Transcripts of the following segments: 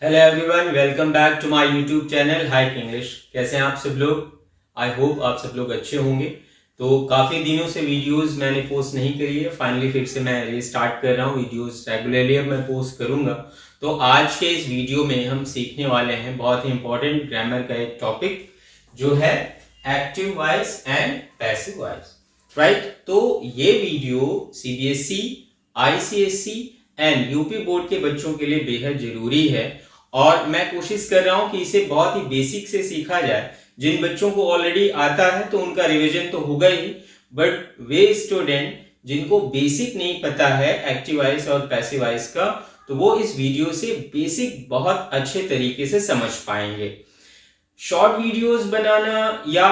Hello everyone, welcome back to my YouTube channel hike English. कैसे हैं आप सब लोग? आई होप आप सब लोग अच्छे होंगे। तो काफ़ी दिनों से वीडियोस मैंने पोस्ट नहीं करी है, फाइनली फिर से मैं रीस्टार्ट कर रहा हूँ। वीडियोस रेगुलरली अब मैं पोस्ट करूँगा। तो आज के इस वीडियो में हम सीखने वाले हैं बहुत ही इंपॉर्टेंट ग्रामर का एक टॉपिक, जो है active voice and passive voice. Right, तो ये video CBSE, ICSE and UP board के बच्चों के लिए बेहद जरूरी है और मैं कोशिश कर रहा हूं कि इसे बहुत ही बेसिक से सीखा जाए। जिन बच्चों को ऑलरेडी आता है तो उनका रिवीजन तो होगा ही, बट वे स्टूडेंट जिनको बेसिक नहीं पता है एक्टिव वॉइस और पैसिव वॉइस का, तो वो इस वीडियो से बेसिक बहुत अच्छे तरीके से समझ पाएंगे। शॉर्ट वीडियोस बनाना या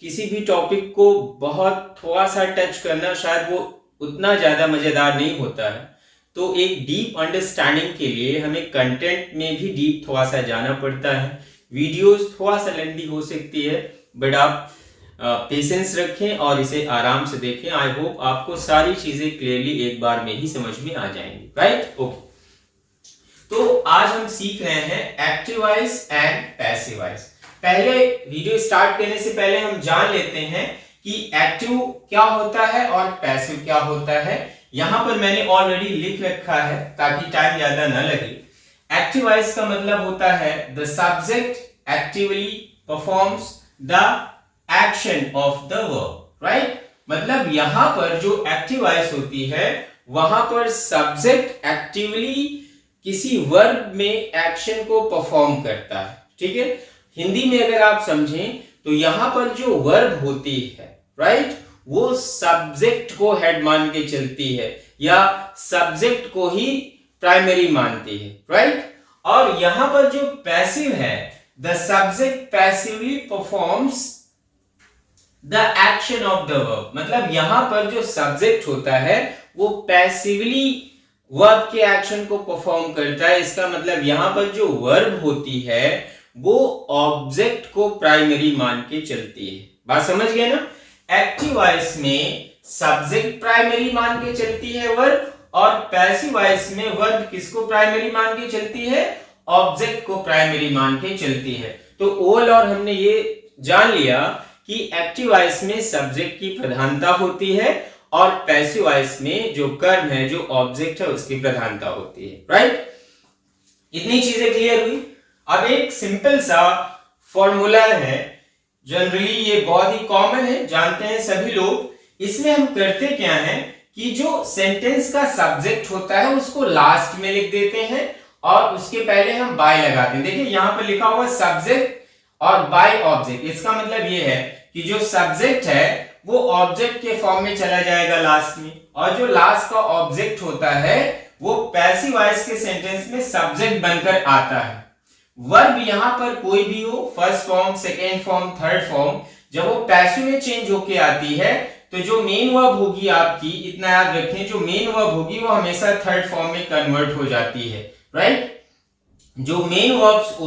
किसी भी टॉपिक को बहुत थोड़ा सा टच करना शायद वो उतना ज्यादा मजेदार नहीं होता है। तो एक डीप अंडरस्टैंडिंग के लिए हमें कंटेंट में भी डीप थोड़ा सा जाना पड़ता है। वीडियोस थोड़ा सा लेंथी हो सकती है, बट आप पेशेंस रखें और इसे आराम से देखें। आई होप आपको सारी चीजें क्लियरली एक बार में ही समझ में आ जाएंगी। Right, okay. तो आज हम सीख रहे हैं active voice and passive voice. पहले वीडियो स्टार्ट करने से पहले हम जान लेते हैं कि एक्टिव क्या होता है और पैसिव क्या होता है। यहां पर मैंने ऑलरेडी लिख रखा है ताकि टाइम ज्यादा न लगे। एक्टिव वॉइस का मतलब होता है the subject actively performs the action of the verb. Right, मतलब यहां पर जो एक्टिव वॉइस होती है वहां पर सब्जेक्ट एक्टिवली किसी वर्ब में एक्शन को परफॉर्म करता है। ठीक है, हिंदी में अगर आप समझें तो यहां पर जो वर्ब होती है, राइट, वो सब्जेक्ट को हेड मान के चलती है या सब्जेक्ट को ही प्राइमरी मानती है। राइट, और यहां पर जो पैसिव है, the subject passively performs the action of the verb, मतलब यहां पर जो सब्जेक्ट होता है वो पैसिवली वर्ब के एक्शन को परफॉर्म करता है। इसका मतलब यहां पर जो वर्ब होती है वो ऑब्जेक्ट को प्राइमरी मान के चलती है। बात समझ गए ना? एक्टिव वॉइस में सब्जेक्ट प्राइमरी मान के चलती है वर्ब, और पैसिव वॉइस में वर्ब किसको प्राइमरी मान के चलती है? ऑब्जेक्ट को प्राइमरी मान के चलती है। तो ओवरऑल हमने ये जान लिया कि एक्टिव वॉइस में सब्जेक्ट की प्रधानता होती है और पैसिव वॉइस में जो कर्म है, जो ऑब्जेक्ट है, उसकी प्रधानता होती है। राइट, इतनी चीजें क्लियर हुई। अब एक सिंपल सा फॉर्मूला है, जनरली ये बहुत ही कॉमन है, जानते हैं सभी लोग। इसमें हम करते क्या है कि जो सेंटेंस का सब्जेक्ट होता है उसको लास्ट में लिख देते हैं और उसके पहले हम बाय लगाते हैं। देखिए यहां पर लिखा हुआ सब्जेक्ट और बाय ऑब्जेक्ट। इसका मतलब ये है कि जो सब्जेक्ट है वो ऑब्जेक्ट के फॉर्म में चला जाएगा लास्ट में, और जो लास्ट का ऑब्जेक्ट होता है वो पैसिव वॉइस के सेंटेंस में सब्जेक्ट बनकर आता है। वर्ब यहां पर कोई भी हो, first form, second form, third form, जब वो पैसिव में चेंज होके आती है तो जो मेन वर्ब होगी आपकी, इतना याद रखें, जो मेन वर्ब होगी वो हमेशा थर्ड फॉर्म में कन्वर्ट हो जाती है। राइट, जो मेन वर्ब्स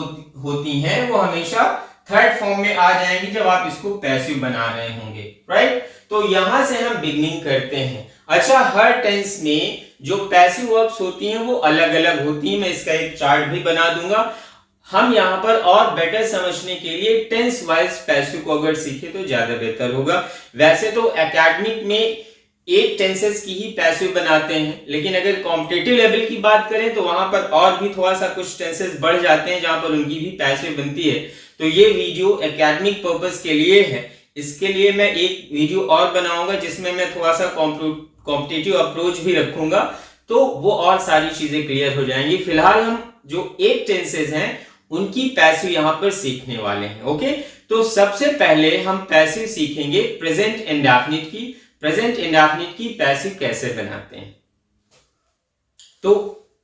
होती हैं वो हमेशा थर्ड फॉर्म में आ जाएंगी जब आप इसको पैसिव बना रहे होंगे। राइट, तो यहां से हम बिगनिंग करते हैं। अच्छा, हर टेंस में जो पैसिव वर्ब्स होती हैं वो अलग अलग होती हैं। मैं इसका एक चार्ट भी बना दूंगा। हम यहां पर और बेटर समझने के लिए टेंस वाइज पैसिव को अगर सीखे तो ज्यादा बेहतर होगा। वैसे तो एकेडमिक में 8 टेंसेस की ही पैसिव बनाते हैं, लेकिन अगर कॉम्पिटिटिव लेवल की बात करें तो वहां पर और भी थोड़ा सा कुछ टेंसेस बढ़ जाते हैं जहां पर उनकी भी पैसिव बनती है। तो ये वीडियो एकेडमिक पर्पस के लिए है। इसके लिए मैं एक वीडियो और बनाऊंगा जिसमें मैं थोड़ा सा कॉम्पिटिटिव अप्रोच भी रखूंगा, तो वो और सारी चीजें क्लियर हो जाएंगी। फिलहाल हम जो 8 टेंसेस हैं उनकी पैसिव यहां पर सीखने वाले हैं। ओके, तो सबसे पहले हम पैसिव सीखेंगे प्रेजेंट इंडेफिनिट की। प्रेजेंट इंडेफिनिट की पैसिव कैसे बनाते हैं, तो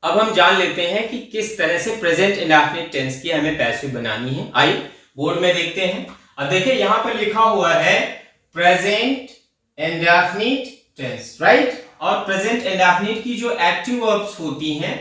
अब हम जान लेते हैं कि किस तरह से प्रेजेंट इंडेफिनिट टेंस की हमें पैसिव बनानी है। आइए बोर्ड में देखते हैं। अब देखिए यहां पर लिखा हुआ है प्रेजेंट इंडेफिनिट टेंस। राइट, और प्रेजेंट इंडेफिनिट की जो एक्टिव वर्ब्स होती हैं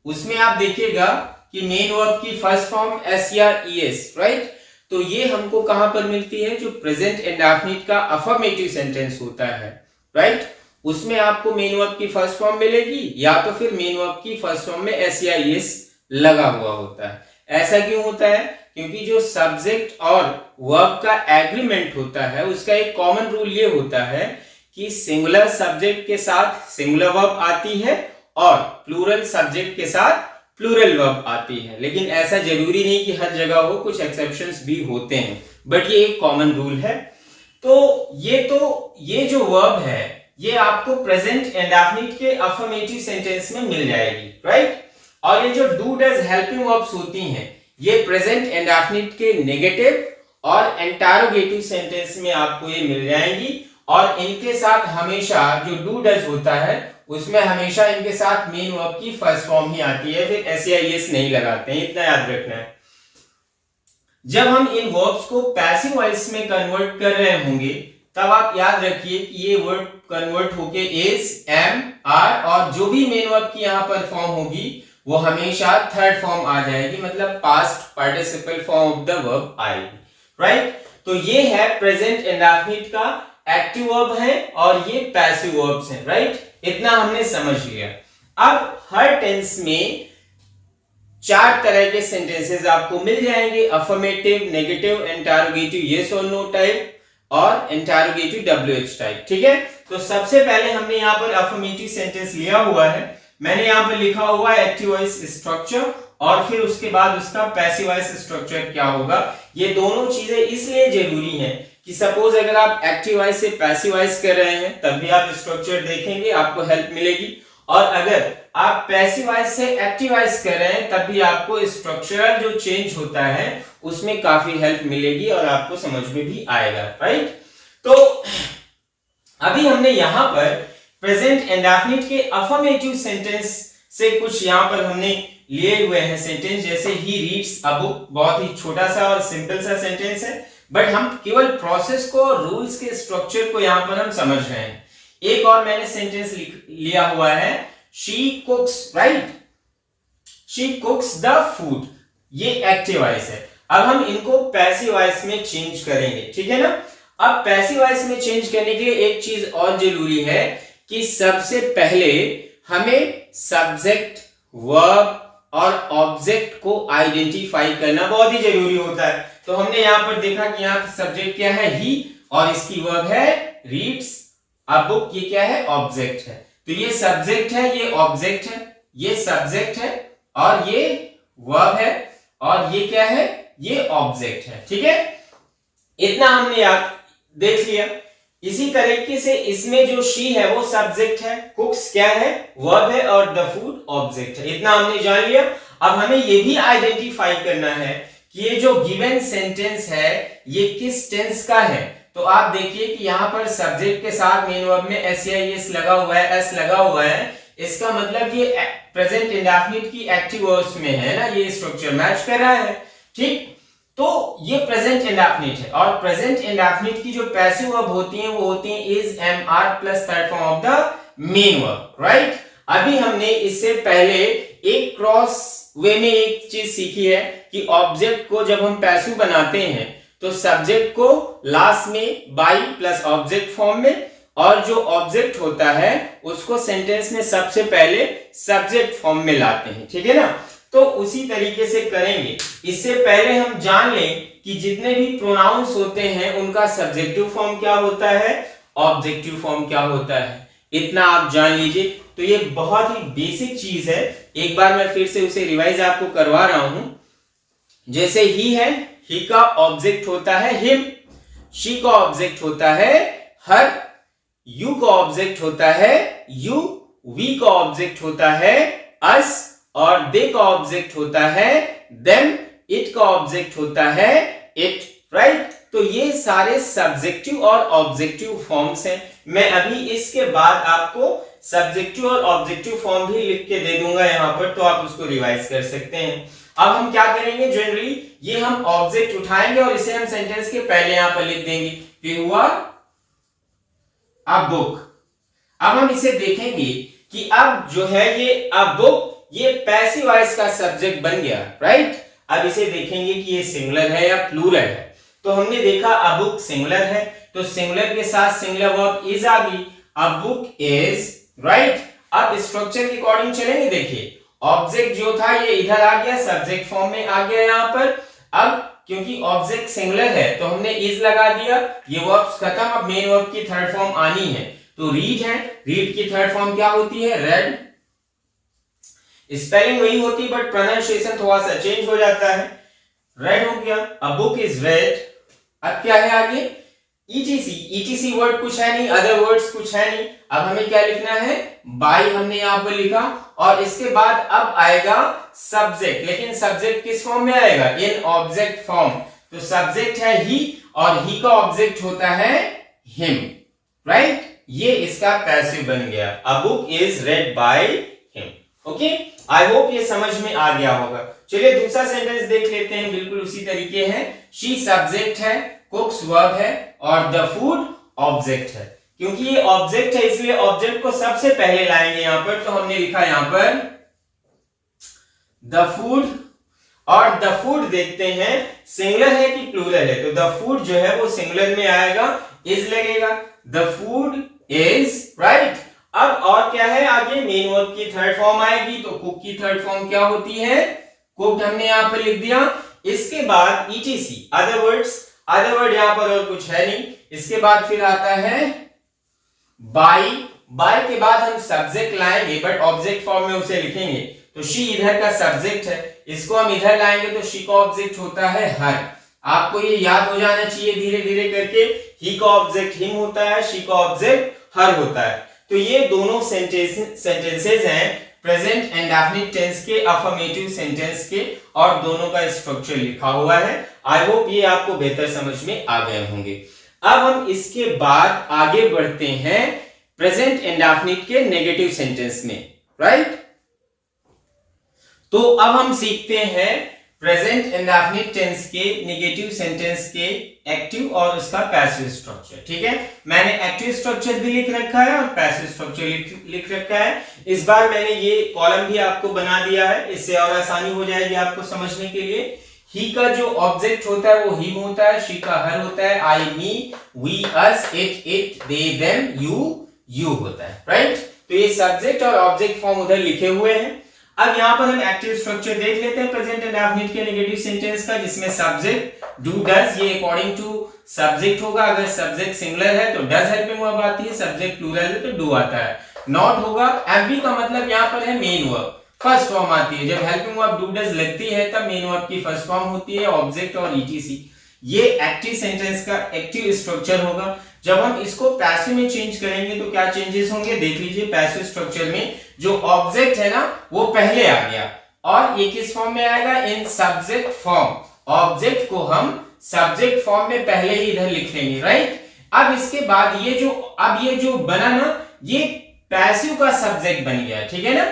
उसमें आप देखिएगा कि मेन वर्ब की फर्स्ट फॉर्म SER-ES। राइट, तो ये हमको कहां पर मिलती है? जो प्रेजेंट इंडेफिनिट का अफर्मेटिव सेंटेंस होता है, राइट, उसमें आपको मेन वर्ब की फर्स्ट फॉर्म मिलेगी या तो फिर मेन वर्ब की फर्स्ट फॉर्म में SER-ES लगा हुआ होता है। ऐसा क्यों होता है? क्योंकि जो सब्जेक्ट और वर्ब का एग्रीमेंट होता है उसका एक कॉमन रूल ये होता है कि सिंगुलर सब्जेक्ट के साथ सिंगुलर वर्ब आती है और प्लूरल सब्जेक्ट के साथ प्लूरल वर्ब आती है। लेकिन ऐसा जरूरी नहीं कि हर जगह हो, कुछ एक्सेप्शंस भी होते हैं, बट ये एक कॉमन रूल है। तो ये जो वर्ब है ये आपको प्रेजेंट इंडेफिनिट के अफर्मेटिव सेंटेंस में मिल जाएगी, राइट। और ये जो डू डज हेल्पिंग वर्ब्स होती हैं ये प्रेजेंट इंडेफिनिट के नेगेटिव और इंटरोगेटिव सेंटेंस में आपको ये मिल जाएंगी। और इनके साथ हमेशा जो डू डज होता है उसमें हमेशा इनके साथ मेन वर्ब की फर्स्ट फॉर्म ही आती है, फिर एस या एस नहीं लगाते हैं, इतना याद रखना है। जब हम इन वर्ब्स को पैसिव वॉइस में कन्वर्ट कर रहे होंगे तब आप याद रखिए कि ये वर्ड कन्वर्ट होके इज, एम, आर और जो भी मेन वर्ब की यहाँ पर फॉर्म होगी वो हमेशा थर्ड फॉर्म आ जाएगी, मतलब past participle form of the verb आएगी, राइट। तो ये है प्रेजेंट इंडेफिनिट का एक्टिव वर्ब है और ये पैसिव वर्ब्स हैं, राइट। इतना हमने समझ लिया। अब हर टेंस में 4 तरह के सेंटेंसेस आपको मिल जाएंगे, अफर्मेटिव, नेगेटिव, इंटरोगेटिव यस और नो टाइप और इंटरोगेटिव WH टाइप, ठीक है। तो सबसे पहले हमने यहाँ पर अफर्मेटिव सेंटेंस लिया हुआ है, मैंने यहाँ पर लिखा हुआ है एक्टिव वॉइस स्ट्रक्चर और फिर उसके बाद उसका पैसिव वॉइस स्ट्रक्चर क्या होगा। ये दोनों चीजें इसलिए जरूरी हैं कि सपोज अगर आप एक्टिव वॉइस से पैसिव वॉइस कर रहे हैं तब भी आप स्ट्रक्चर देखेंगे, आपको हेल्प मिलेगी, और अगर आप पैसिव वॉइस से एक्टिव वॉइस कर रहे हैं तब भी आपको स्ट्रक्चरल जो चेंज होता है उसमें काफी हेल्प मिलेगी और आपको समझ में भी आएगा, राइट। तो अभी हमने यहाँ पर प्रेजेंट इंडेफिनिट के अफर्मेटिव सेंटेंस से कुछ यहाँ पर हमने लिए हुए हैं सेंटेंस, जैसे ही रीड्स अ बुक, बहुत ही छोटा सा और सिंपल सा सेंटेंस है, बट हम केवल प्रोसेस को, रूल्स के स्ट्रक्चर को यहाँ पर हम समझ रहे हैं। एक और मैंने सेंटेंस लिया हुआ है, she कुक्स, right, she कुक्स the food, ये एक्टिव वॉइस है। अब हम इनको पैसिव वॉइस में चेंज करेंगे, ठीक है ना। अब पैसिव वॉइस में चेंज करने के लिए एक चीज और जरूरी है कि सबसे पहले हमें सब्जेक्ट, वर्ब और ऑब्जेक्ट को आइडेंटिफाई करना बहुत ही जरूरी होता है। तो हमने यहाँ पर देखा कि यहाँ सब्जेक्ट क्या है, ही, और इसकी वर्ब है रीड्स अ बुक, ये क्या है, ऑब्जेक्ट है। तो ये सब्जेक्ट है, ये ऑब्जेक्ट है, ये सब्जेक्ट है और ये वर्ब है और ये क्या है, ये ऑब्जेक्ट है, ठीक है। इतना हमने याद देख लिया। इसी तरीके से इसमें जो शी है वो सब्जेक्ट है, कुक्स क्या है, वर्ब है और द फूड ऑब्जेक्ट है, इतना हमने जान लिया। अब हमें ये भी आइडेंटिफाई करना है कि ये जो गिवन सेंटेंस है ये किस टेंस का है। तो आप देखिए कि यहाँ पर सब्जेक्ट के साथ मेन वर्ब में एस या एस लगा हुआ है, एस लगा हुआ है, इसका मतलब ये प्रेजेंट इंडेफिनिट की एक्टिव वर्ब्स में है ना, ये स्ट्रक्चर मैच कर रहा है, ठीक। तो ये प्रेजेंट इंडेफिनिट है और प्रेजेंट इंडेफिनिट की जो पैसिव वर्ब होती हैं वो होती हैं is, am, are plus third form of the main verb, right. अभी हमने इससे पहले एक क्रॉस वे में एक चीज सीखी है कि ऑब्जेक्ट को जब हम पैसिव बनाते हैं तो सब्जेक्ट को लास्ट में बाई प्लस ऑब्जेक्ट फॉर्म में, और जो ऑब्जेक्ट होता है उसको सेंटेंस में सबसे पहले सब्जेक्ट फॉर्म में लाते हैं, ठीक है ना। तो उसी तरीके से करेंगे। इससे पहले हम जान लें कि जितने भी प्रोनाउंस होते हैं उनका सब्जेक्टिव फॉर्म क्या होता है, ऑब्जेक्टिव फॉर्म क्या होता है, इतना आप जान लीजिए। तो ये बहुत ही बेसिक चीज है, एक बार मैं फिर से उसे रिवाइज आपको करवा रहा हूं। जैसे ही है, ही का ऑब्जेक्ट होता है हिम, शी का ऑब्जेक्ट होता है हर, यू का ऑब्जेक्ट होता है यू, वी का ऑब्जेक्ट होता है अस और दे का ऑब्जेक्ट होता है देम, इट का ऑब्जेक्ट होता है इट, राइट। तो ये सारे सब्जेक्टिव और ऑब्जेक्टिव फॉर्म्स हैं। मैं अभी इसके बाद आपको सब्जेक्टिव और ऑब्जेक्टिव फॉर्म भी लिख के दे दूंगा यहाँ पर, तो आप उसको रिवाइज कर सकते हैं। अब हम क्या करेंगे, जनरली ये हम ऑब्जेक्ट उठाएंगे और इसे हम सेंटेंस के पहले यहां पर लिख देंगे कि हुआ अ बुक। अब हम इसे देखेंगे कि अब जो है ये अ बुक, ये पैसिव वॉइस का सब्जेक्ट बन गया, राइट। अब इसे देखेंगे कि ये सिंगुलर है या प्लूरल है। तो हमने देखा अ बुक सिंगुलर है, तो सिंगुलर के साथ सिंगुलर वर्ब इज आ गई, अ बुक इज, राइट। अब स्ट्रक्चर के अकॉर्डिंग चलेंगे, देखिए ऑब्जेक्ट जो था ये इधर आ गया, सब्जेक्ट फॉर्म में आ गया यहाँ पर। अब क्योंकि ऑब्जेक्ट सिंगुलर है तो हमने इज लगा दिया, ये वर्ब्स खत्म। अब मेन वर्ब की थर्ड फॉर्म आनी है, तो रीड है, रीड की थर्ड फॉर्म क्या होती है? रेड। स्पेलिंग वही होती है बट प्रोनाउंसिएशन थोड़ा सा चेंज हो जाता है। रेड हो गया, अ बुक इज रेड। अब क्या है आगे? ETC, ETC वर्ड कुछ है नहीं, अदर वर्ड्स कुछ है नहीं। अब हमें क्या लिखना है? बाय हमने यहाँ पर लिखा, और इसके बाद अब आएगा सब्जेक्ट, लेकिन सब्जेक्ट किस फॉर्म में आएगा? इन ऑब्जेक्ट फॉर्म। तो सब्जेक्ट है ही, और ही का ऑब्जेक्ट होता है हिम, राइट? ये इसका पैसिव बन गया, a book is red by him. Okay, I hope ये समझ में आ गया होगा। चलिए दूसरा सेंटेंस देख लेते हैं, बिल्कुल उसी तरीके है। शी सब्जेक्ट है, कुक्स वर्ब है, और द फूड ऑब्जेक्ट है। क्योंकि ये ऑब्जेक्ट है इसलिए ऑब्जेक्ट को सबसे पहले लाएंगे यहां पर, तो हमने लिखा यहां पर द फूड। और द फूड देखते हैं सिंगुलर है कि प्लूरल है, तो द फूड जो है वो सिंगुलर में आएगा, इज लगेगा, द फूड इज, राइट? अब और क्या है आगे? मेन वर्ब की थर्ड फॉर्म आएगी, तो कुक की थर्ड फॉर्म क्या होती है? कुक्ड हमने यहां पर लिख दिया। इसके बाद ETC, other words, other word यहां पर और कुछ है नहीं। इसके बाद फिर आता है बाय। बाय के बाद हम सब्जेक्ट लाएंगे बट ऑब्जेक्ट फॉर्म में उसे लिखेंगे, तो शी इधर का सब्जेक्ट है, इसको हम इधर लाएंगे तो शी का ऑब्जेक्ट होता है हर। आपको ये याद हो जाना चाहिए धीरे धीरे करके। ही का ऑब्जेक्ट हिम होता है, शी का ऑब्जेक्ट हर होता है। तो ये दोनों सेंटेंसेस हैं प्रेजेंट एंड डेफिनिट टेंस के, अफर्मेटिव सेंटेंस के, और दोनों का स्ट्रक्चर लिखा हुआ है। आई होप ये आपको बेहतर समझ में आ गए होंगे। अब हम इसके बाद आगे बढ़ते हैं प्रेजेंट एंड डेफिनिट के नेगेटिव सेंटेंस में, राइट? तो अब हम सीखते हैं प्रेजेंट एंड डेफिनिट टेंस के नेगेटिव सेंटेंस के एक्टिव और उसका पैसिव स्ट्रक्चर। ठीक है, मैंने एक्टिव स्ट्रक्चर भी लिख रखा है और पैसिव स्ट्रक्चर लिख रखा है। इस बार मैंने ये कॉलम भी आपको बना दिया है, इससे और आसानी हो जाएगी आपको समझने के लिए। ही का जो ऑब्जेक्ट होता है वो हिम होता है, शी का हर होता है, I me, we us, it they them, you होता है, राइट? तो ये सब्जेक्ट और ऑब्जेक्ट फॉर्म उधर लिखे हुए हैं। अब यहाँ पर हम एक्टिव स्ट्रक्चर देख लेते हैं प्रेजेंट एंड डेफिनिट के नेगेटिव सेंटेंस का, जिसमें सब्जेक्ट डू डज, ये अकॉर्डिंग टू सब्जेक्ट होगा। अगर सब्जेक्ट सिंगुलर है तो डज हेल्पिंग वर्ब आती है, सब्जेक्ट प्लूरल है तो डू आता है। नॉट होगा, एमवी का मतलब यहाँ पर है मेन वर्ब, फर्स्ट फॉर्म आती है। जब हेल्पिंग वर्ब डू डज लगती है तब मेन वर्ब की फर्स्ट फॉर्म होती है, ऑब्जेक्ट और ईटीसी। ये एक्टिव सेंटेंस का एक्टिव स्ट्रक्चर होगा। जब हम इसको पैसिव में चेंज करेंगे तो क्या चेंजेस होंगे देख लीजिए। पैसिव स्ट्रक्चर में जो ऑब्जेक्ट है ना वो पहले आ गया, और ये किस फॉर्म में आएगा? इन सब्जेक्ट फॉर्म। ऑब्जेक्ट को हम सब्जेक्ट फॉर्म में पहले ही इधर लिख लेंगे, राइट? अब इसके बाद ये जो बना ना, ये पैसिव का सब्जेक्ट बन गया, ठीक है ना?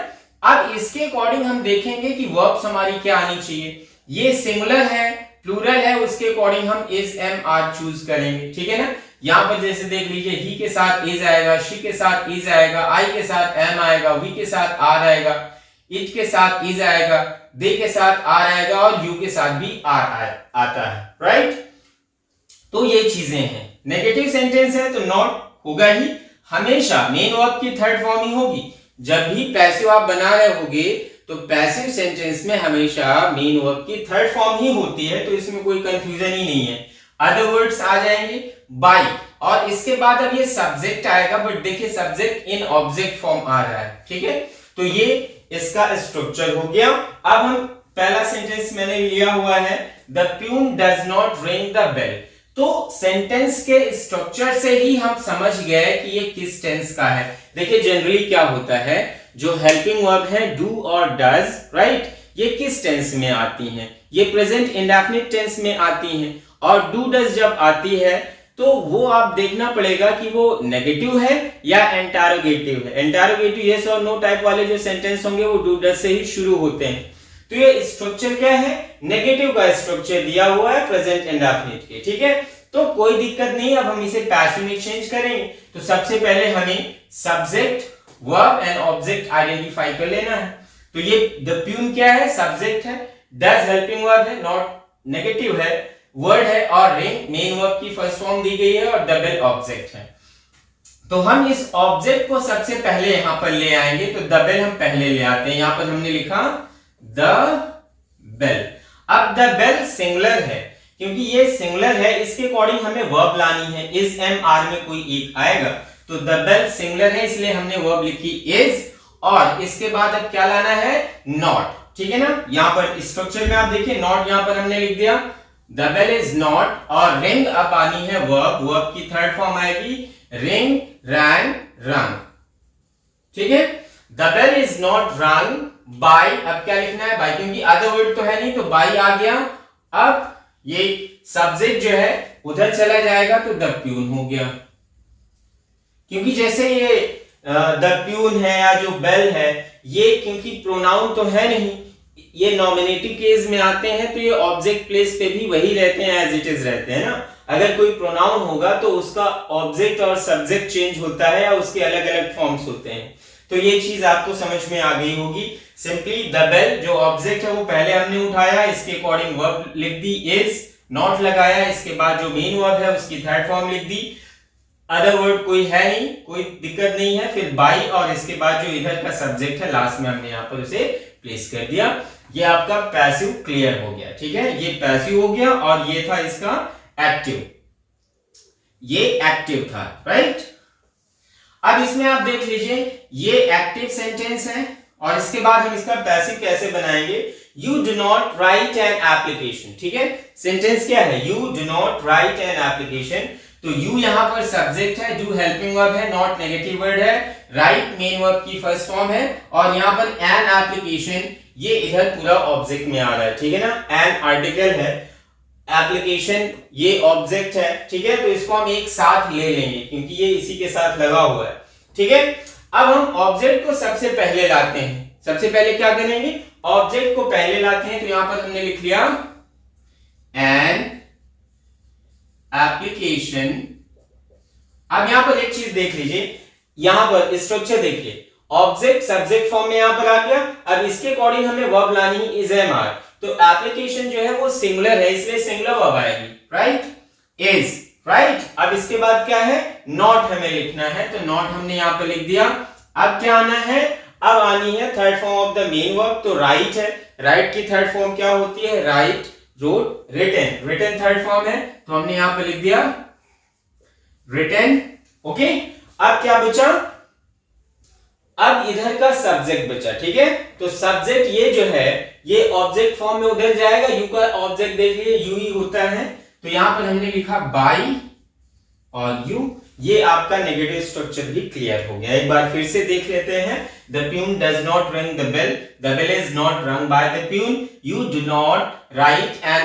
अब इसके अकॉर्डिंग हम देखेंगे कि वर्ब्स हमारी क्या आनी चाहिए। ये सिंगुलर है, प्लूरल है, उसके अकॉर्डिंग हम इज, एम, आर चूज करेंगे, ठीक है ना? यहां पर जैसे देख लीजिए, ही के साथ इज आएगा, शी के साथ इज आएगा, आई के साथ एम आएगा, वी के साथ आर आएगा, इट के साथ इज आएगा, दे के साथ आर आएगा, और यू के साथ भी आर आता है, राइट? तो ये चीजें हैं। नेगेटिव सेंटेंस है तो नॉट होगा ही, हमेशा मेन वर्ब की थर्ड फॉर्म ही होगी। जब भी पैसिव आप बना रहे होगे तो पैसिव सेंटेंस में हमेशा मेन वर्ब की थर्ड फॉर्म ही होती है, तो इसमें कोई कंफ्यूजन ही नहीं है। अदर वर्ड्स आ जाएंगे बाय, और इसके बाद अब ये सब्जेक्ट आएगा, बट देखिए सब्जेक्ट इन ऑब्जेक्ट फॉर्म आ रहा है, ठीक है? तो ये इसका स्ट्रक्चर हो गया। अब हम पहला सेंटेंस मैंने लिया हुआ है, the peon does not ring the bell. तो सेंटेंस के स्ट्रक्चर से ही हम समझ गए कि ये किस टेंस का है। देखिए जनरली क्या होता है, जो हेल्पिंग वर्ब है डू और डज, राइट, ये किस टेंस में आती हैं? ये प्रेजेंट इंडेफिनिट टेंस में आती हैं। और डू डज जब आती है तो वो आप देखना पड़ेगा कि वो नेगेटिव है या इंटरोगेटिव है। इंटरोगेटिव यस और नो टाइप वाले जो सेंटेंस होंगे वो डू डज से ही शुरू होते हैं। तो ये स्ट्रक्चर क्या है? नेगेटिव का स्ट्रक्चर दिया हुआ है प्रेजेंट इंडेफिनिट के, ठीक है? तो कोई दिक्कत नहीं। अब हम इसे पैसिव में चेंज करेंगे तो सबसे पहले हमें subject, verb and object identify कर लेना है। तो ये द प्यून क्या है? सब्जेक्ट है, डज हेल्पिंग वर्ब है, नॉट नेगेटिव है, वर्ड है, और रिंग मेन वर्ब की फर्स्ट फॉर्म दी गई है, और द बेल ऑब्जेक्ट है। तो हम इस ऑब्जेक्ट को सबसे पहले यहां पर ले आएंगे, तो द बेल हम पहले ले आते हैं। यहां पर हमने लिखा द बेल। अब द बेल सिंगुलर है, क्योंकि ये सिंगुलर है, इसके अकॉर्डिंग हमें वर्ब लानी है। इज एम आर में कोई एक आएगा, तो द बेल सिंगुलर है इसलिए हमने वर्ब लिखी इज, और इसके बाद अब क्या लाना है, नॉट। ठीक है ना, यहां पर स्ट्रक्चर में आप देखिए नॉट यहां पर हमने लिख दिया, द बेल इज नॉट, और रिंग अब आनी है वर्ब, वर्ब की थर्ड फॉर्म आएगी रिंग, रैंग, रंग। ठीक है, the bell is not rung bye, अब क्या लिखना है, बाय, क्योंकि अदर वर्ड तो है नहीं, तो बाय आ गया। अब ये सब्जेक्ट जो है उधर चला जाएगा, तो द प्यून हो गया, क्योंकि जैसे ये द प्यून है या जो बेल है, ये क्योंकि प्रोनाउन तो है नहीं, ये नॉमिनेटिव केस में आते हैं, तो ये ऑब्जेक्ट प्लेस पे भी वही रहते हैं, एज इट इज रहते हैं ना। अगर कोई प्रोनाउन होगा तो उसका ऑब्जेक्ट और सब्जेक्ट चेंज होता है, या उसके अलग अलग फॉर्म्स होते हैं। तो ये चीज आपको समझ में आ गई होगी। सिंपली द बेल जो ऑब्जेक्ट है वो पहले हमने उठाया, इसके अकॉर्डिंग वर्ब लिख दी इज, नॉट लगाया, इसके बाद जो मेन वर्ब है उसकी थर्ड फॉर्म लिख दी, अदर वर्ड कोई है नहीं, कोई दिक्कत नहीं है, फिर बाई, और इसके बाद जो इधर का सब्जेक्ट है लास्ट में हमने यहाँ पर उसे प्लेस कर दिया। ये आपका पैसिव क्लियर हो गया। ठीक है, ये पैसिव हो गया, और ये था इसका एक्टिव, ये एक्टिव था, राइट। अब इसमें आप देख लीजिए, ये एक्टिव सेंटेंस है, और इसके बाद हम इसका पैसिव कैसे बनाएंगे, you do not write an application. ठीक है, सेंटेंस क्या है, you do not write an application, तो यू यहां पर सब्जेक्ट है, डू हेल्पिंग वर्ब है, नॉट नेगेटिव वर्ड है, राइट मेन वर्ब की फर्स्ट फॉर्म है, और यहां पर एन एप्लीकेशन ये इधर पूरा ऑब्जेक्ट में आ रहा है। ठीक है ना, एन आर्टिकल है, एप्लीकेशन ये ऑब्जेक्ट है। ठीक है, तो इसको हम एक साथ ले लेंगे क्योंकि ये इसी के साथ लगा हुआ है। ठीक है, अब हम ऑब्जेक्ट को सबसे पहले लाते हैं। सबसे पहले क्या करेंगे, ऑब्जेक्ट को पहले लाते हैं, तो यहां पर हमने लिख लिया एन एप्लीकेशन। अब यहां पर एक चीज देख लीजिए, यहां पर स्ट्रक्चर देखिए, ऑब्जेक्ट सब्जेक्ट फॉर्म में यहां पर आ गया। अब इसके अकॉर्डिंग हमें वर्ब लानी है इज एम आर, तो एप्लीकेशन जो है वो सिंगुलर है इसलिए सिंगुलर वर्ब आएगी, राइट, इज, राइट। अब इसके बाद क्या है, नॉट हमें लिखना है, तो नॉट हमने यहां पर लिख दिया। अब क्या आना है, अब आनी है third form of the main verb, तो राइट है, राइट की थर्ड फॉर्म क्या होती है, write, wrote, written, written third form है, तो हमने यहां पर लिख दिया रिटन। ओके, अब क्या बचा, अब इधर का सब्जेक्ट बचा। ठीक है, तो सब्जेक्ट ये जो है ये ऑब्जेक्ट फॉर्म में उधर जाएगा, यू का ऑब्जेक्ट देख लीजिए यू ही होता है, तो यहां पर हमने लिखा बाई और यू, ये आपका नेगेटिव स्ट्रक्चर भी क्लियर हो गया। एक बार फिर से देख लेते हैं, the peon does not ring the bell, the bell is not rung by the peon, you do not write an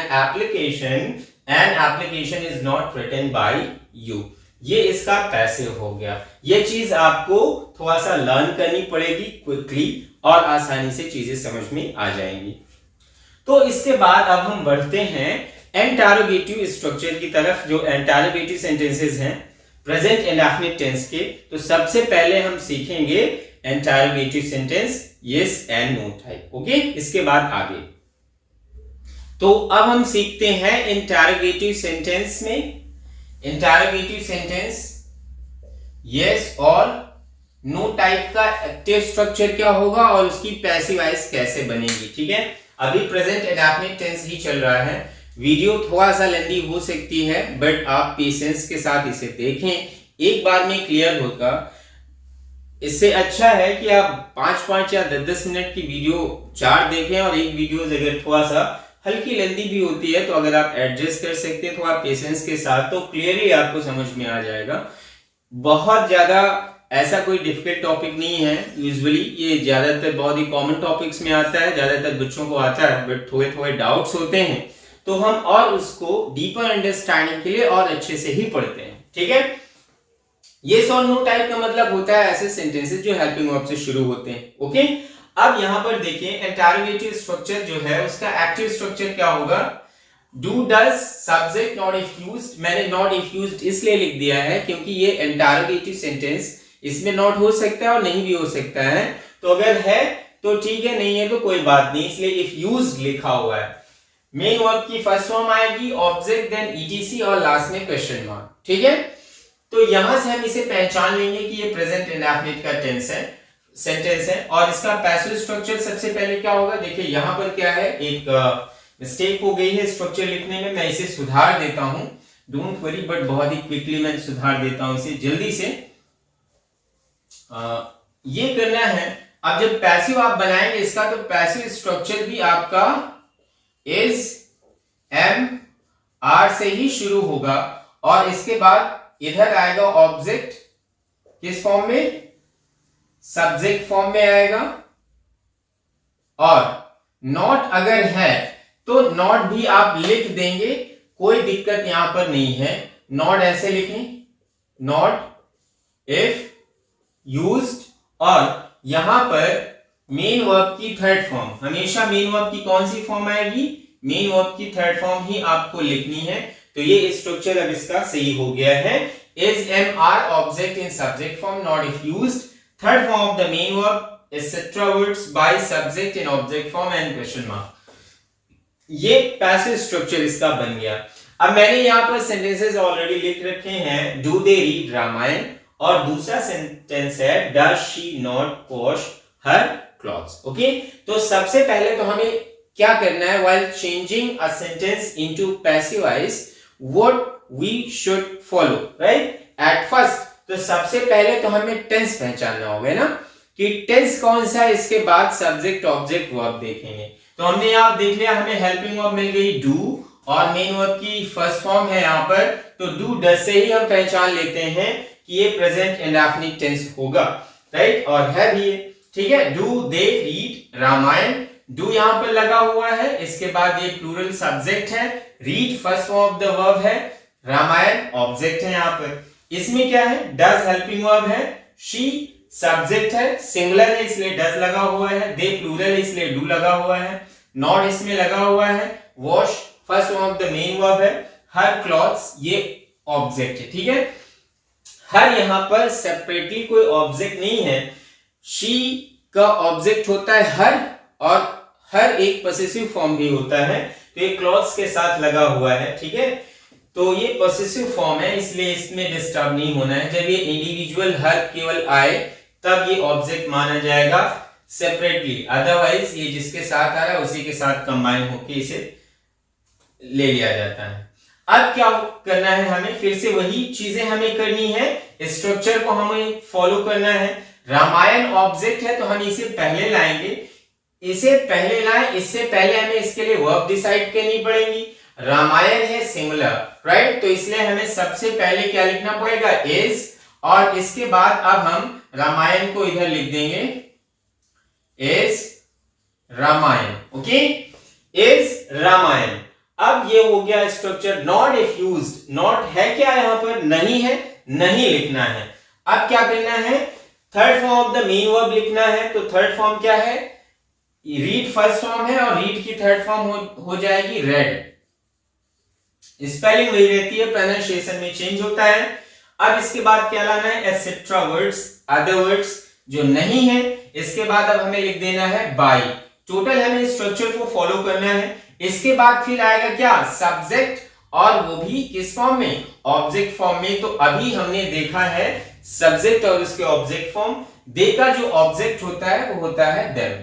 application is not written by you. ये इसका पैसिव हो गया। ये चीज आपको थोड़ा सा लर्न करनी पड़ेगी क्विकली, और आसानी से चीजें समझ में आ जाएंगी। तो इसके बाद अब हम बढ़ते हैं इंटरोगेटिव स्ट्रक्चर की तरफ, जो इंटरोगेटिव सेंटेंसेस हैं प्रेजेंट इंडेफिनिट टेंस के। तो सबसे पहले हम सीखेंगे interrogative sentence yes and no type. Okay, इसके बाद आगे तो अब हम सीखते हैं इंटरोगेटिव सेंटेंस में इंटरोगेटिव सेंटेंस यस और नो टाइप का एक्टिव स्ट्रक्चर क्या होगा और उसकी पैसिव वॉइस कैसे बनेगी। ठीक है, अभी प्रेजेंट इंडेफिनिट टेंस ही चल रहा है, वीडियो थोड़ा सा लेंदी हो सकती है, बट आप पेशेंस के साथ इसे देखें, एक बार में क्लियर होगा। इससे अच्छा है कि आप 5-5 या 10-10 मिनट की वीडियो 4 देखें, और एक वीडियो अगर थोड़ा सा हल्की लेंदी भी होती है तो अगर आप एडजस्ट कर सकते हैं थोड़ा पेशेंस के साथ, तो क्लियरली आपको समझ में आ जाएगा। बहुत ज्यादा ऐसा कोई डिफिकल्ट टॉपिक नहीं है, यूजुअली ये ज्यादातर बहुत ही कॉमन टॉपिक्स में आता है, ज्यादातर बच्चों को आता है, बट थोड़े थोड़े डाउट्स होते हैं, तो हम और उसको डीपर अंडरस्टैंडिंग के लिए और अच्छे से ही पढ़ते हैं। ठीक है, यस और नो टाइप का मतलब होता है ऐसे सेंटेंसेस जो हेल्पिंग वर्ब से शुरू होते हैं। ओके, अब यहां पर देखिए इंटरोगेटिव स्ट्रक्चर जो है उसका एक्टिव स्ट्रक्चर क्या होगा, do does subject not if used. मैंने नॉट इफ यूज्ड इसलिए लिख दिया है क्योंकि ये इंटरोगेटिव सेंटेंस, इसमें नॉट हो सकता है और नहीं भी हो सकता है, तो अगर है तो ठीक है, नहीं है तो कोई बात नहीं, इसलिए इफ यूज्ड लिखा हुआ है। मेन वर्ब की फर्स्ट फॉर्म आएगी ऑब्जेक्ट, देन ईटीसी और लास्ट में क्वेश्चन मार्क। ठीक है, तो यहां से हम इसे पहचान लेंगे कि ये प्रेजेंट इंडेफिनिट का टेंस है, सेंटेंस है। और इसका पैसिव स्ट्रक्चर सबसे पहले क्या होगा, देखिए यहां पर क्या है, एक मिस्टेक हो गई है स्ट्रक्चर लिखने में, मैं इसे सुधार देता हूं, डोंट वरी, बट बहुत ही क्विकली मैं सुधार देता हूं इसे जल्दी से। ये करना है। अब जब पैसिव आप बनाएंगे इसका, तो पैसिव स्ट्रक्चर भी आपका इज एम आर से ही शुरू होगा और इसके बाद इधर आएगा ऑब्जेक्ट, किस फॉर्म में, सब्जेक्ट फॉर्म में आएगा। और नॉट अगर है तो नॉट भी आप लिख देंगे, कोई दिक्कत यहां पर नहीं है। नॉट ऐसे लिखें, नॉट इफ यूज्ड, और यहां पर मेन वर्ब की थर्ड फॉर्म, हमेशा मेन वर्ब की कौन सी फॉर्म आएगी, मेन वर्ब की थर्ड फॉर्म ही आपको लिखनी है। तो ये स्ट्रक्चर अब इसका सही हो गया है। Is am are object in subject form, not if used, third form of the main verb etcetera words by subject in object form and question mark. ये पैसिव स्ट्रक्चर इसका बन गया। अब मैंने यहां पर सेंटेंसेस ऑलरेडी लिख रखे हैं, डू दे रीड रामायण, और दूसरा सेंटेंस है does she not wash her clothes. Okay, तो सबसे पहले तो हमें क्या करना है, while changing a sentence into passive voice, what we should follow, right. At first तो सबसे पहले तो हमें टेंस पहचानना होगा ना, कि टेंस कौन सा है, इसके बाद सब्जेक्ट ऑब्जेक्ट वर्ब देखेंगे। तो हमने यहां देख लिया, हमें हेल्पिंग वर्ब मिल गई डू, और मेन वर्ब की फर्स्ट फॉर्म है यहां पर, तो डू डज से ही हम पहचान लेते हैं कि ये प्रेजेंट इंडेफिनिट टेंस होगा, राइट, और है भी, ठीक है। Do they read Ramayana, do यहां पर लगा हुआ है, इसके बाद ये प्लूरल सब्जेक्ट है, read first form of the verb है, रामायण ऑब्जेक्ट है यहां पर। इसमें क्या है, डज हेल्पिंग वर्ब है, शी सब्जेक्ट है, सिंगुलर है इसलिए डज लगा हुआ है, दे प्लूरल है इसलिए डू लगा हुआ है, नॉट इसमें लगा हुआ है, wash first form of the main verb है, हर क्लॉथ्स ये ऑब्जेक्ट है, ठीक है। हर यहां पर सेपरेटली कोई ऑब्जेक्ट नहीं है, शी का ऑब्जेक्ट होता है हर, और हर एक पॉसेसिव फॉर्म भी होता है, तो ये क्लॉथ्स के साथ लगा हुआ है, ठीक है। तो ये पॉसेसिव फॉर्म है इसलिए इसमें डिस्टर्ब नहीं होना है। जब ये इंडिविजुअल हर केवल आए तब ये ऑब्जेक्ट माना जाएगा सेपरेटली, अदरवाइज ये जिसके साथ आ रहा है उसी के साथ कंबाइन होकर इसे ले लिया जाता है। अब क्या करना है, हमें फिर से वही चीजें हमें करनी है, स्ट्रक्चर को हमें फॉलो करना है। रामायण ऑब्जेक्ट है तो हम इसे पहले लाएंगे, इसे पहले लाएं, इससे पहले हमें इसके लिए वर्ब डिसाइड करनी पड़ेगी। रामायण है सिंगुलर, राइट, तो इसलिए हमें सबसे पहले क्या लिखना पड़ेगा, इज, और इसके बाद अब हम रामायण को इधर लिख देंगे, is Ramayana, okay, is Ramayana. अब ये हो गया structure. Not if used, not है क्या यहां पर, नहीं है, नहीं लिखना है। अब क्या करना है, third form of the main verb लिखना है, तो थर्ड फॉर्म क्या है, रीड फर्स्ट फॉर्म है और रीड की थर्ड फॉर्म हो जाएगी रेड। स्पेलिंग वही रहती है, प्रोनाउंसिएशन में चेंज होता है। अब इसके बाद क्या लाना है, एटसेट्रा वर्ड्स, अदर वर्ड्स जो नहीं है, इसके बाद अब हमें लिख देना है बाय। टोटल हमें स्ट्रक्चर को फॉलो करना है। इसके बाद फिर आएगा क्या, सब्जेक्ट, और वो भी किस फॉर्म में, ऑब्जेक्ट फॉर्म में। तो अभी हमने देखा है सब्जेक्ट और उसके ऑब्जेक्ट फॉर्म। दे का जो ऑब्जेक्ट होता है वो होता है देम,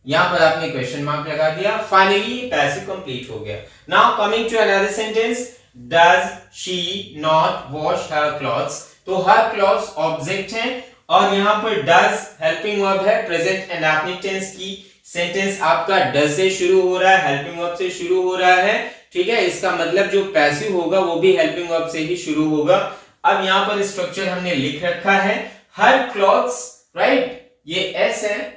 यहां पर आपने क्वेश्चन मार्क लगा दिया। फाइनली पैसिव कंप्लीट हो गया। Now coming to another sentence, does she not wash her clothes, तो हर क्लॉथ्स ऑब्जेक्ट है, और यहां पर डज हेल्पिंग वर्ब है, प्रेजेंट इंडेफिनिट टेंस की सेंटेंस आपका डज से शुरू हो रहा है, हेल्पिंग वर्ब से शुरू हो रहा है, ठीक है। इसका मतलब जो पैसिव होगा वो भी हेल्पिंग वर्ब से ही शुरू होगा। अब यहां पर स्ट्रक्चर हमने लिख रखा है, हर क्लॉथ्स, राइट, ये एस है,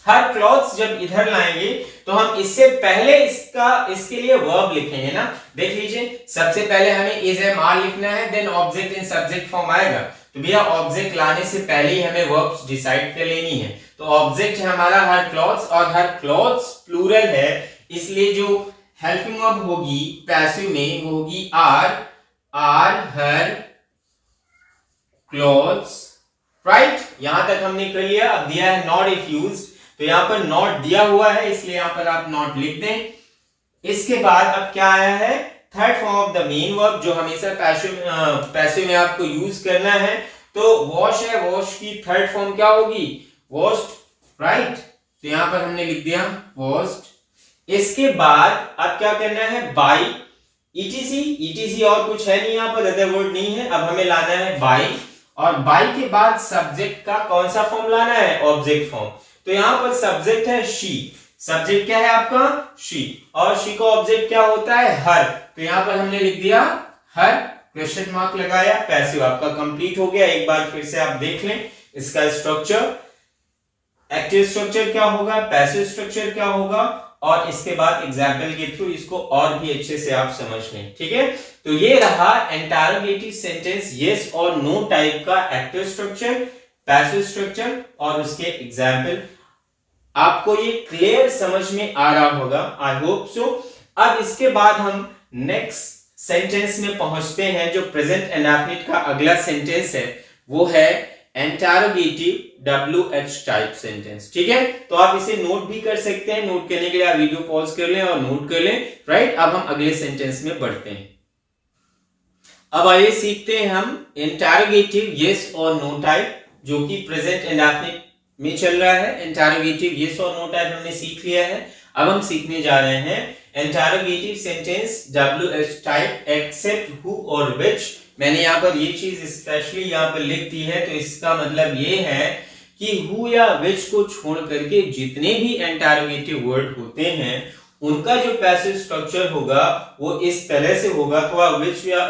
हर क्लॉथ्स जब इधर लाएंगे तो हम इससे पहले इसके लिए वर्ब लिखेंगे ना। देख लीजिए, सबसे पहले हमें इज एम आर लिखना है, then object in subject form आएगा। तो भैया ऑब्जेक्ट लाने से पहले ही हमें वर्ब्स डिसाइड कर लेनी है। तो ऑब्जेक्ट है हमारा हर क्लॉथ्स, और हर क्लॉथ्स प्लूरल है, इसलिए जो हेल्पिंग वर्ब होगी पैसिव में वो होगी आर, हर क्लॉथ्स, राइट। यहां तक हमने कर लिया। अब दिया है नॉट इफ यूज्ड, तो यहां पर नॉट दिया हुआ है इसलिए यहां पर आप नॉट लिख दें। इसके बाद अब क्या आया है, third form of the main verb जो हमेशा पैसिव में आपको यूज करना है। तो वॉश है, वॉश की थर्ड फॉर्म क्या होगी? Washed, right. तो यहां पर हमने लिख दिया वॉश्ड। इसके बाद अब क्या करना है? बाई, ईटीसी, ईटीसी और कुछ है नहीं, यहां पर अदर वर्ड नहीं है। अब हमें लाना है बाई, और बाई के बाद सब्जेक्ट का कौन सा फॉर्म लाना है? Object form. तो यहां पर सब्जेक्ट है शी, सब्जेक्ट क्या है आपका? शी, और शी का ऑब्जेक्ट क्या होता है? हर। तो यहां पर हमने लिख दिया हर, क्वेश्चन मार्क लगाया, पैसिव आपका कंप्लीट हो गया। एक बार फिर से आप देख लें इसका स्ट्रक्चर। एक्टिव स्ट्रक्चर क्या होगा, पैसिव स्ट्रक्चर क्या होगा, और इसके बाद एग्जाम्पल के थ्रू इसको और भी अच्छे से आप समझ लें। ठीक है, तो ये रहा इंटरोगेटिव सेंटेंस यस और नो टाइप का एक्टिव स्ट्रक्चर, पैसिव स्ट्रक्चर और उसके एग्जाम्पल। आपको ये क्लियर समझ में आ रहा होगा, आई होप सो। अब इसके बाद हम नेक्स्ट सेंटेंस में पहुंचते हैं। जो प्रेजेंट इंडेफिनिट का अगला सेंटेंस है वो है इंटरोगेटिव WH टाइप सेंटेंस। ठीक है, तो आप इसे नोट भी कर सकते हैं। नोट करने के लिए आप वीडियो पॉज कर लें और नोट कर लें, राइट। अब हम अगले सेंटेंस में बढ़ते हैं। अब आइए सीखते हैं हम इंटरोगेटिव यस और नो टाइप, जो कि प्रेजेंट इंडेफिनिट में चल रहा है। इंटरोगेटिव यस और नो टाइप हमने सीख लिया है। अब हम सीखने जा रहे हैं interrogative sentence WH type except who और विच। मैंने यहाँ पर ये चीज स्पेशली यहाँ पर लिख दी है, तो इसका मतलब ये है कि हु या विच को छोड़ करके जितने भी इंटरोगेटिव वर्ड होते हैं उनका जो पैसिव स्ट्रक्चर होगा वो इस तरह से होगा। थोड़ा विच या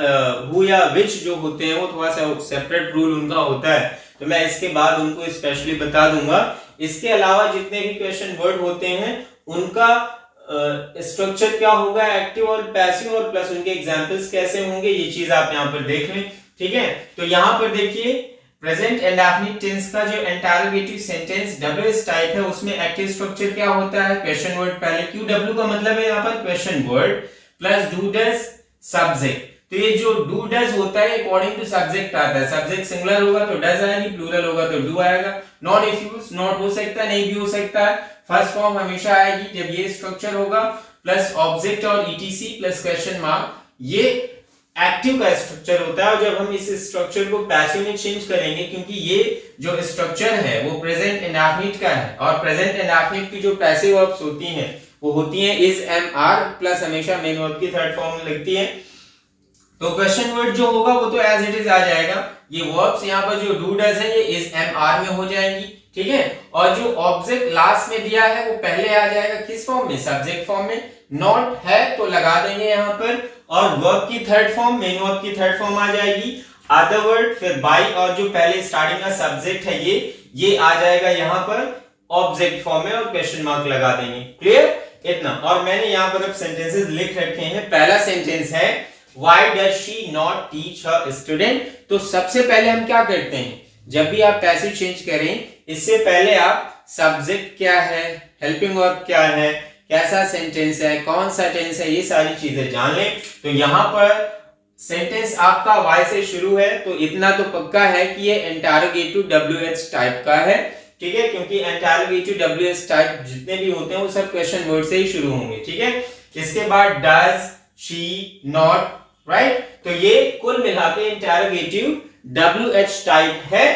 हु या विच जो होते हैं वो थोड़ा सा सेपरेट रूल उनका होता है, तो मैं इसके बाद उनको स्पेशली बता दूंगा। इसके अलावा जितने भी क्वेश्चन वर्ड होते हैं उनका स्ट्रक्चर क्या होगा, एक्टिव और पैसिव, और प्लस उनके एग्जांपल्स कैसे होंगे, ये चीज आप यहाँ पर देख लें। ठीक है, तो यहाँ पर देखिए प्रेजेंट इंडेफिनिट टेंस का जो इंटरोगेटिव सेंटेंस WH टाइप है उसमें एक्टिव स्ट्रक्चर क्या होता है? क्वेश्चन वर्ड पहले, QW का मतलब है यहाँ पर question word plus do does subject. तो ये जो डू डज होता है अकॉर्डिंग टू सब्जेक्ट आता है। सब्जेक्ट सिंगुलर होगा तो डज आएगी, प्लूरल होगा तो डू आएगा। नॉट इफ यूज, नॉट हो सकता है, नहीं भी हो सकता है। फर्स्ट फॉर्म हमेशा आएगी जब ये स्ट्रक्चर होगा, प्लस ऑब्जेक्ट और ईटीसी प्लस क्वेश्चन मार्क, ये एक्टिव का स्ट्रक्चर होता है। और जब हम इस स्ट्रक्चर को पैसिव में चेंज करेंगे, क्योंकि ये जो स्ट्रक्चर है वो प्रेजेंट इंडेफिनिट का है, और प्रेजेंट इंडेफिनिट की जो पैसिव वर्ब्स होती हैं वो होती हैं इज, एम, आर प्लस हमेशा मेन वर्ब की थर्ड फॉर्म में लगती है। तो क्वेश्चन वर्ड जो होगा वो तो एज इट इज आ जाएगा। ये वर्ब्स यहाँ पर जो डू डज है ये इज, एम, आर में हो जाएंगी। ठीक है, और जो ऑब्जेक्ट लास्ट में दिया है वो पहले आ जाएगा किस फॉर्म में? सब्जेक्ट फॉर्म में। नॉट है तो लगा देंगे यहाँ पर, और वर्ब की थर्ड फॉर्म, मेन वर्ब की थर्ड फॉर्म आ जाएगी। अदर वर्ड, फिर बाई, और जो पहले स्टार्टिंग का सब्जेक्ट है ये आ जाएगा यहाँ पर ऑब्जेक्ट फॉर्म में, और क्वेश्चन मार्क लगा देंगे। क्लियर? इतना। और मैंने यहाँ पर अब सेंटेंसेस लिख रखे हैं। पहला सेंटेंस है Why does she not teach her student? तो सबसे पहले हम क्या करते हैं, जब भी आप पैसिव चेंज करें इससे पहले आप सब्जेक्ट क्या है, हेल्पिंग वर्ब क्या है, कैसा सेंटेंस है, कौन सा टेंस है, ये सारी चीजें जान लें। तो यहाँ पर सेंटेंस आपका Y से शुरू है, तो इतना तो पक्का है कि ये इंटरोगेटिव WH टाइप का है। ठीक है, क्योंकि इंटरोगेटिव WH टाइप जितने भी होते हैं वो सब क्वेश्चन वर्ड से ही शुरू होंगे। ठीक है, इसके बाद डज, शी, नॉट, राइट। तो ये कुल मिलाकर इंटरोगेटिव WH टाइप है।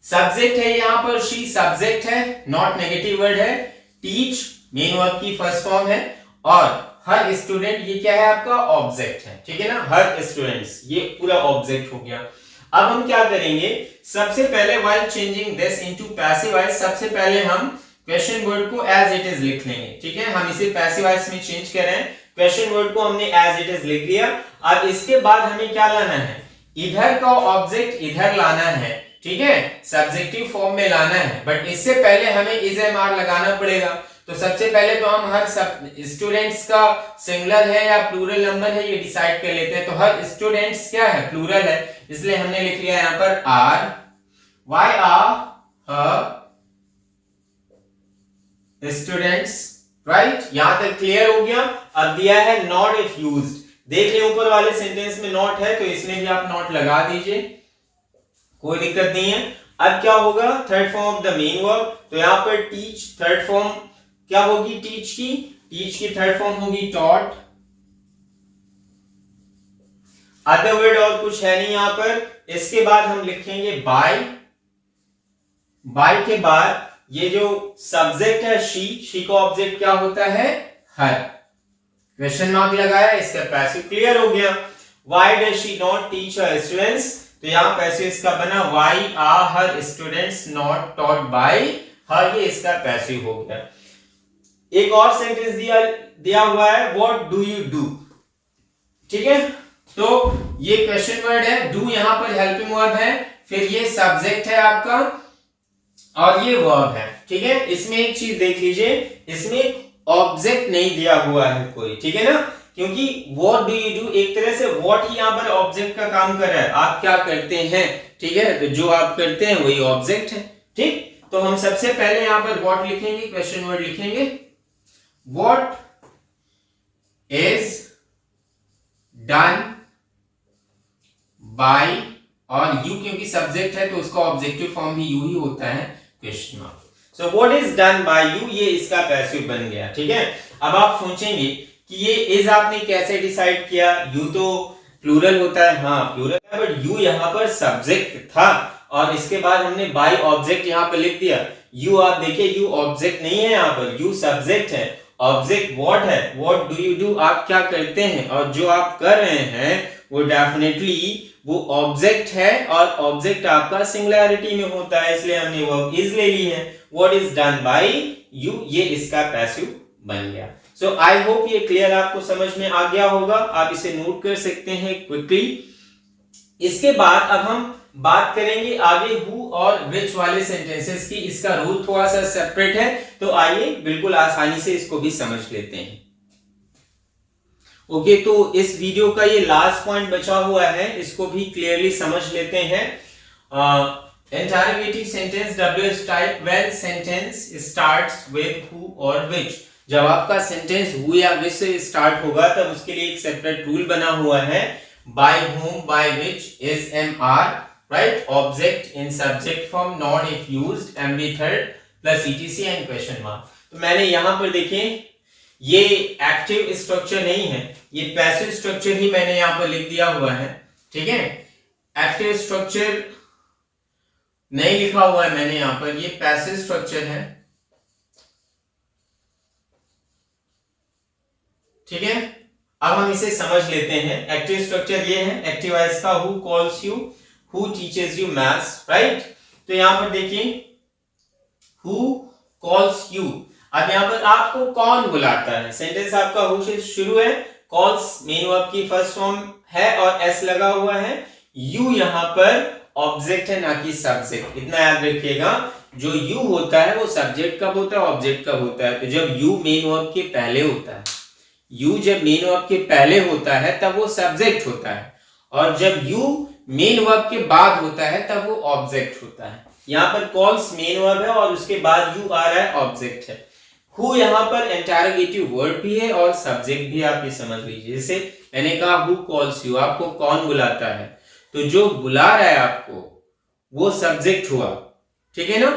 सब्जेक्ट है यहाँ पर शी, सब्जेक्ट है, नॉट नेगेटिव वर्ड है। टीच मेन वर्ब की फर्स्ट फॉर्म है, और हर स्टूडेंट ये क्या है आपका? ऑब्जेक्ट है। ठीक है ना, हर स्टूडेंट्स ये पूरा ऑब्जेक्ट हो गया। अब हम क्या करेंगे, सबसे पहले while changing this into passive voice, सबसे पहले हम क्वेश्चन वर्ड को एज इट इज लिख लेंगे। ठीक है, हम इसे पैसिव वॉइस में चेंज कर रहे हैं। क्वेश्चन वर्ड को हमने एज इट इज लिख लिया। अब इसके बाद हमें क्या लाना है? इधर का ऑब्जेक्ट इधर लाना है। ठीक है, सब्जेक्टिव फॉर्म में लाना है, बट इससे पहले हमें इज, एम, आर लगाना पड़ेगा। तो सबसे पहले तो हम हर स्टूडेंट्स का सिंगुलर है या प्लूरल नंबर है ये डिसाइड कर लेते हैं। तो हर स्टूडेंट्स क्या है? प्लूरल है, इसलिए हमने लिख लिया यहाँ पर are, why are students, right. यहां तक क्लियर हो गया। अब दिया है नॉट इफ यूज्ड, देख ले ऊपर वाले सेंटेंस में नॉट है तो इसमें भी आप नॉट लगा दीजिए, कोई दिक्कत नहीं है। अब क्या होगा? Third form of the main verb, तो यहां पर टीच थर्ड फॉर्म क्या होगी? टीच की थर्ड फॉर्म होगी टॉट, अदर वर्ड और कुछ है नहीं यहां पर। इसके बाद हम लिखेंगे बाय। बाय के बाद ये जो सब्जेक्ट है शी का ऑब्जेक्ट क्या होता है? हर। क्वेश्चन मार्क लगाया, इसका पैसिव क्लियर हो गया। Why does she not teach her students, तो यहां पैसिव इसका बना why are her students not taught by her, ये इसका पैसिव हो गया। एक और सेंटेंस दिया हुआ है व्हाट डू यू डू, ठीक है। तो ये क्वेश्चन वर्ड है, डू यहां पर हेल्पिंग वर्ब है, फिर ये सब्जेक्ट है आपका और ये वर्ब है, ठीक है। इसमें एक चीज देख लीजिए, इसमें ऑब्जेक्ट नहीं दिया हुआ है कोई, ठीक है ना, क्योंकि व्हाट डू यू डू एक तरह से व्हाट ही यहां पर ऑब्जेक्ट का काम कर रहा है, आप क्या करते हैं, ठीक है। तो जो आप करते हैं वही ऑब्जेक्ट है, ठीक। तो हम सबसे पहले यहां पर व्हाट लिखेंगे, क्वेश्चन वर्ड लिखेंगे व्हाट इज डन बाय, और यू क्योंकि सब्जेक्ट है तो उसका ऑब्जेक्टिव फॉर्म भी यू ही होता है, question mark. So what is done by you, ये इसका पैसिव बन गया, ठीक है। अब आप सोचेंगे कि ये इज आपने कैसे डिसाइड किया, यू तो प्लूरल होता है, हाँ प्लूरल है, बट यू यहाँ पर सब्जेक्ट था और इसके बाद हमने बाय ऑब्जेक्ट यहाँ पर लिख दिया। यू आप देखिए, यू ऑब्जेक्ट नहीं है यहाँ पर, यू सब्जेक्ट है, ऑब्जेक्ट व्हाट है, व्हाट डू यू डू आप क्या करते हैं, और जो आप कर रहे हैं वो डेफिनेटली वो ऑब्जेक्ट है, और ऑब्जेक्ट आपका सिंगुलैरिटी में होता है, इसलिए हमने वर्ब इज ले ली है। What is done by you, ये इसका पैसिव बन गया। सो आई होप ये क्लियर आपको समझ में आ गया होगा, आप इसे नोट कर सकते हैं क्विकली। इसके बाद अब हम बात करेंगे आगे हु और विच वाले सेंटेंसेस की। इसका रूल थोड़ा सा सेपरेट है, तो आइए बिल्कुल आसानी से इसको भी समझ लेते हैं। ओके, तो इस वीडियो का ये लास्ट पॉइंट बचा हुआ है, इसको भी क्लियरली समझ लेते हैं। Interrogative sentence WH type when sentence starts with who और विच। जब आपका सेंटेंस हु या विच से स्टार्ट होगा तब उसके लिए एक सेपरेट रूल बना हुआ है, by whom, by which, is MR, right? Object in subject form not if used, MB third plus etc and question mark। तो मैंने यहां पर देखें ये एक्टिव स्ट्रक्चर नहीं है, ये पैसिव स्ट्रक्चर ही मैंने यहां पर लिख दिया हुआ है, ठीक है। एक्टिव स्ट्रक्चर नहीं लिखा हुआ है मैंने यहां पर, ये पैसिव स्ट्रक्चर है, ठीक है। अब हम इसे समझ लेते हैं। एक्टिव स्ट्रक्चर ये है, एक्टिव है इसका who calls you, who teaches you maths, right. तो यहां पर देखिए हु कॉल्स यू, अब यहां पर आपको कौन बुलाता है, सेंटेंस आपका हु से शुरू है, कॉल्स मेन वर्ब की फर्स्ट फॉर्म है और एस लगा हुआ है, यू यहां पर ऑब्जेक्ट है ना कि सब्जेक्ट, इतना याद रखिएगा। जो यू होता है वो सब्जेक्ट कब होता है, ऑब्जेक्ट कब होता है। तो जब यू मेन वर्ब के पहले होता है, यू जब मेन वर्ब के पहले होता है तब वो सब्जेक्ट होता है, और जब यू मेन वर्ब के बाद होता है तब वो ऑब्जेक्ट होता है। यहां पर कॉल्स मेन वर्ब है और उसके बाद यू आ रहा है, ऑब्जेक्ट है। हु यहां पर इंटरोगेटिव वर्ड भी है और सब्जेक्ट भी, आप ये समझ लीजिए। जैसे मैंने कहा हु कॉल्स यू, आपको कौन बुलाता है, तो जो बुला रहा है आपको वो सब्जेक्ट हुआ, ठीक है ना।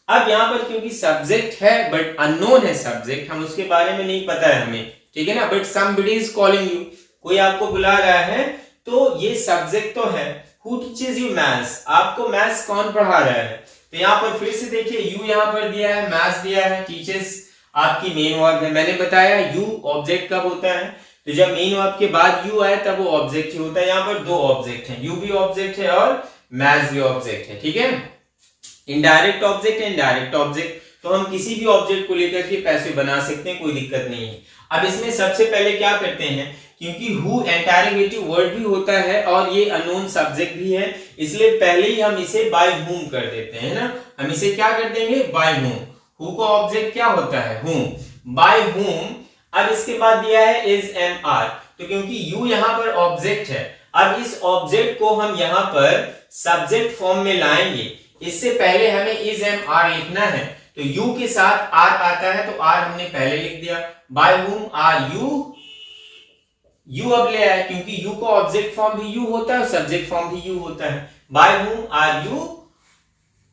अब यहां पर क्योंकि सब्जेक्ट है बट अननोन है सब्जेक्ट, हम उसके बारे में नहीं पता है हमें, ठीक है ना, but somebody is calling you, कोई आपको बुला रहा है, तो ये सब्जेक्ट तो है। Who teaches you maths, आपको मैथ्स कौन पढ़ा रहा है। तो यहाँ पर फिर से देखिए यू यहाँ पर दिया है, मैथ्स दिया है, टीचर्स आपकी मेन वर्ब है। मैंने बताया यू ऑब्जेक्ट कब होता है, तो जब मेन वर्ब के बाद यू आए तब वो ऑब्जेक्ट ही होता है। यहाँ पर दो ऑब्जेक्ट हैं, यू भी ऑब्जेक्ट है और मैथ्स भी ऑब्जेक्ट है, ठीक है। Indirect object and direct object, तो हम किसी भी ऑब्जेक्ट को लेकर के पैसिव बना सकते हैं, कोई दिक्कत नहीं है। अब इसमें सबसे पहले क्या करते हैं, क्योंकि हु इंटरोगेटिव वर्ड भी होता है और ये अननोन सब्जेक्ट भी है, इसलिए पहले ही हम इसे बाय हुम कर देते हैं ना। हम इसे क्या कर देंगे, बाय हुम। हु का ऑब्जेक्ट क्या होता है, हुम, बाय हुम। अब इसके बाद दिया है इज एम आर, तो क्योंकि यू यहाँ पर ऑब्जेक्ट है, अब इस ऑब्जेक्ट को हम यहाँ पर सब्जेक्ट फॉर्म में लाएंगे। इससे पहले हमें इज एम आर लिखना है, तो यू के साथ आर आता है, तो आर हमने पहले लिख दिया। By whom are you, you अब ले आया क्योंकि यू का ऑब्जेक्ट फॉर्म भी यू होता है, सब्जेक्ट फॉर्म भी यू होता है। बाय हुम आर यू,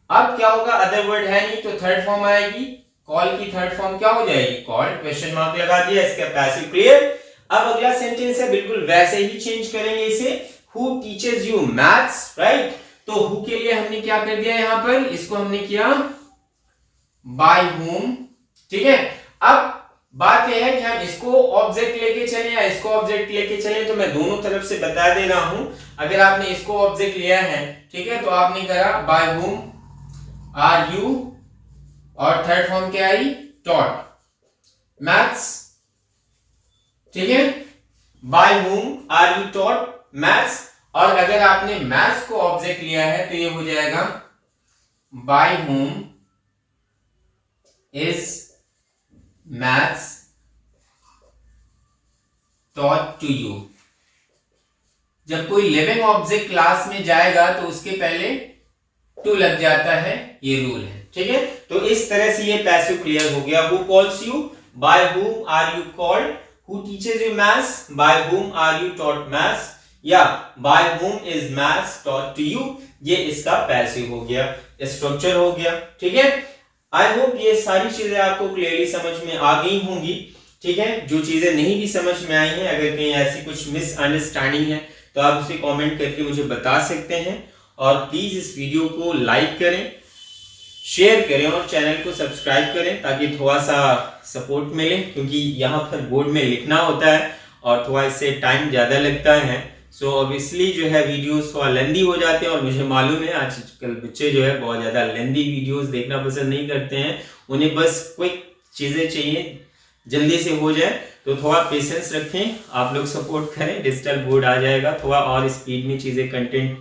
अब क्या होगा, अदर वर्ड है नहीं तो थर्ड फॉर्म आएगी, कॉल की थर्ड फॉर्म क्या हो जाएगी, कॉल्ड, क्वेश्चन मार्क लगा दिया, इसका पैसिव क्लियर। अब अगला सेंटेंस है बिल्कुल वैसे ही चेंज करेंगे इसे, who teaches you maths, right. तो हु के लिए हमने क्या कर दिया यहां पर, इसको हमने किया बाय whom, ठीक है। अब बात यह है कि हम इसको ऑब्जेक्ट लेके चले या इसको ऑब्जेक्ट लेके चले, तो मैं दोनों तरफ से बता दे रहा हूं। अगर आपने इसको ऑब्जेक्ट लिया है, ठीक है, तो आपने करा बाय whom आर यू, और थर्ड फॉर्म क्या आई, टॉट मैथ्स, ठीक है, by whom are you taught maths. और अगर आपने मैथ्स को ऑब्जेक्ट लिया है तो ये हो जाएगा by whom is maths taught to you. जब कोई लिविंग ऑब्जेक्ट क्लास में जाएगा तो उसके पहले टू लग जाता है, ये रूल है, ठीक है। तो इस तरह से ये पैसिव क्लियर हो गया। Who calls you, by whom are you called, who teaches you maths, by whom are you taught maths, या by whom is maths taught to you. ये इसका पैसिव हो गया, स्ट्रक्चर हो गया, ठीक है। आई होप ये सारी चीजें आपको क्लियरली समझ में आ गई होंगी, ठीक है। जो चीजें नहीं भी समझ में आई हैं, अगर कहीं ऐसी कुछ मिसअंडरस्टैंडिंग है तो आप उसे कमेंट करके मुझे बता सकते हैं। और प्लीज इस वीडियो को लाइक करें, शेयर करें और चैनल को सब्सक्राइब करें ताकि थोड़ा सा सपोर्ट मिले, क्योंकि यहाँ पर बोर्ड में लिखना होता है और थोड़ा इससे टाइम ज़्यादा लगता है। सो ऑब्वियसली जो है वीडियोस थोड़ा लेंदी हो जाते हैं, और मुझे मालूम है आजकल बच्चे जो है बहुत ज़्यादा लेंदी वीडियोस देखना पसंद नहीं करते हैं, उन्हें बस क्विक चीज़ें चाहिए, जल्दी से हो जाए। तो थोड़ा पेशेंस रखें, आप लोग सपोर्ट करें, डिजिटल बोर्ड आ जाएगा, थोड़ा और स्पीड में चीज़ें कंटेंट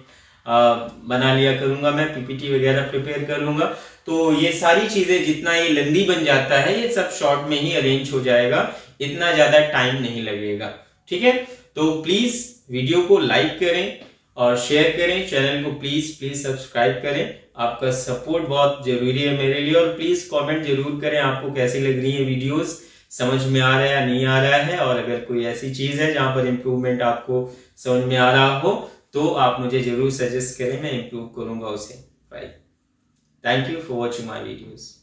बना लिया करूंगा, मैं पीपीटी वगैरह प्रिपेयर कर लूंगा। तो ये सारी चीजें जितना ये लंबी बन जाता है, ये सब शॉर्ट में ही अरेंज हो जाएगा, इतना ज्यादा टाइम नहीं लगेगा, ठीक है। तो प्लीज वीडियो को लाइक करें और शेयर करें, चैनल को प्लीज सब्सक्राइब करें। आपका सपोर्ट बहुत जरूरी है मेरे लिए, और प्लीज कमेंट जरूर करें आपको कैसी लग रही है वीडियोस, समझ में आ रहा है या नहीं आ रहा है। और अगर कोई ऐसी चीज है जहां पर इम्प्रूवमेंट आपको समझ में आ रहा हो तो आप मुझे जरूर सजेस्ट करें, मैं इम्प्रूव करूंगा उसे, right. Thank you for watching my videos.